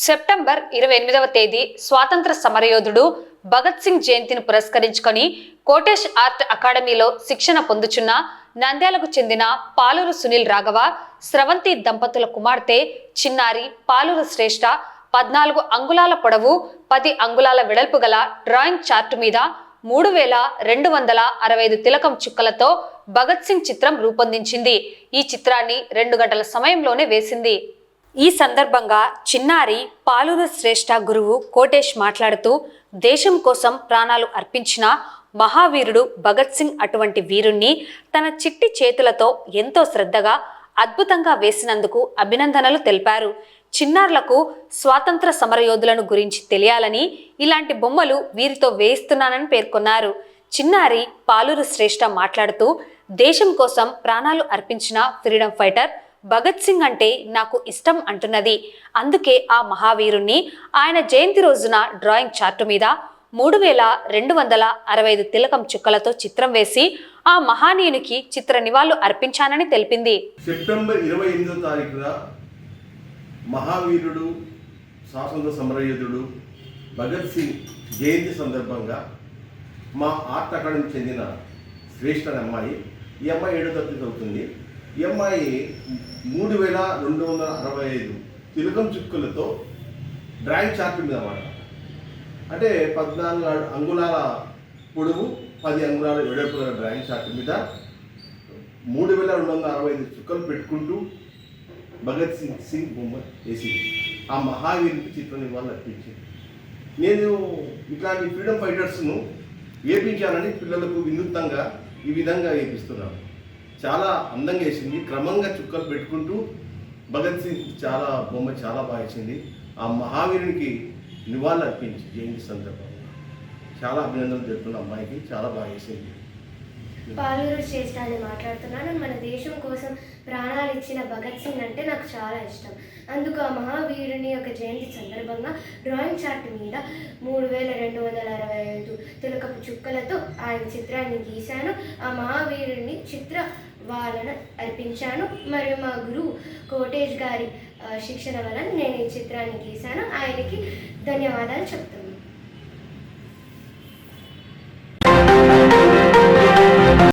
September 28వ తేదీ స్వాతంత్ర సమరయోధుడు భగత్ సింగ్ జయంతిని పురస్కరించుకొని కోటేష్ ఆర్ట్ అకాడమీలో శిక్షణ పొందుచున్న నంద్యాలకు చెందిన పాలూరు సునీల్ రాఘవ స్రవంతి దంపతుల కుమార్తె చిన్నారి పాలూరు శ్రేష్ఠ 14 అంగుళాల పొడవు 10 అంగుళాల వెడల్పు గల డ్రాయింగ్ చార్టు మీద 3265 తిలకం చుక్కలతో భగత్ సింగ్ చిత్రం రూపొందించింది. ఈ చిత్రాన్ని 2 గంటల సమయంలోనే వేసింది. ఈ సందర్భంగా చిన్నారి పాలూరు శ్రేష్ఠ గురువు కోటేష్ మాట్లాడుతూ, దేశం కోసం ప్రాణాలు అర్పించిన మహావీరుడు భగత్ సింగ్ అటువంటి వీరుణ్ణి తన చిట్టి చేతులతో ఎంతో శ్రద్ధగా అద్భుతంగా వేసినందుకు అభినందనలు తెలిపారు. చిన్నారులకు స్వాతంత్ర సమరయోధులను గురించి తెలియాలని ఇలాంటి బొమ్మలు వీరితో వేయిస్తున్నానని పేర్కొన్నారు. చిన్నారి పాలూరు శ్రేష్ఠ మాట్లాడుతూ, దేశం కోసం ప్రాణాలు అర్పించిన ఫ్రీడమ్ ఫైటర్ భగత్ సింగ్ అంటే నాకు ఇష్టం అంటున్నది. అందుకే ఆ మహావీరుణ్ణి ఆయన జయంతి రోజున డ్రాయింగ్ చార్టు మీద 3265 తిలకం చుక్కలతో చిత్రం వేసి ఆ మహానీయునికి చిత్ర నివాళులు అర్పించానని తెలిపింది. సెప్టెంబర్ 28వ తారీఖున మహావీరుడు స్వాతంత్ర సమరయోధుడు భగత్ సింగ్ జయంతి సందర్భంగా మా ఆర్ట్ అకాడమీకి చెందిన శ్రేష్ఠ అమ్మాయి, ఈ అమ్మాయి 7వ తరగతి చదువుతుంది. ఈ అమ్మాయి 3265 తిలకం చుక్కలతో డ్రాయింగ్ చార్ట్ మీద అన్నమాట, అంటే 14 అంగుళాల పొడవు 10 అంగుళాల వెడల్పు డ్రాయింగ్ చార్ట్ మీద 3265 చుక్కలు పెట్టుకుంటూ భగత్ సింగ్ బొమ్మ వేసింది. ఆ మహావీరునికి చిత్ర నివాళులు అర్పించింది. నేను ఇట్లాంటి ఫ్రీడమ్ ఫైటర్స్ను వేయించాలని పిల్లలకు వినూత్నంగా ఈ విధంగా వేపిస్తున్నాను. చాలా అందంగా వేసింది. క్రమంగా చుక్కలు పెట్టుకుంటూ భగత్ సింగ్ బొమ్మ చాలా బాగా వేసింది. ఆ మహావీరునికి నివాళులు అర్పించి జయంతి సందర్భంగా చాలా అభినందనలు చెప్తున్న అమ్మాయికి చాలా బాగా వేసింది. పాలూరు శ్రేష్ఠ అని మాట్లాడుతున్నాను. మన దేశం కోసం ప్రాణాలు ఇచ్చిన భగత్ సింగ్ అంటే నాకు చాలా ఇష్టం. అందుకు ఆ మహావీరుని యొక్క జయంతి సందర్భంగా డ్రాయింగ్ చార్ట్ మీద 3265 తిలకపు చుక్కలతో ఆయన చిత్రాన్ని గీశాను. ఆ మహావీరుని చిత్ర వాళ్ళను అర్పించాను. మరియు మా గురువు కోటేష్ గారి శిక్షణ వలన నేను ఈ చిత్రాన్ని గీశాను. ఆయనకి ధన్యవాదాలు చెప్తున్నాను.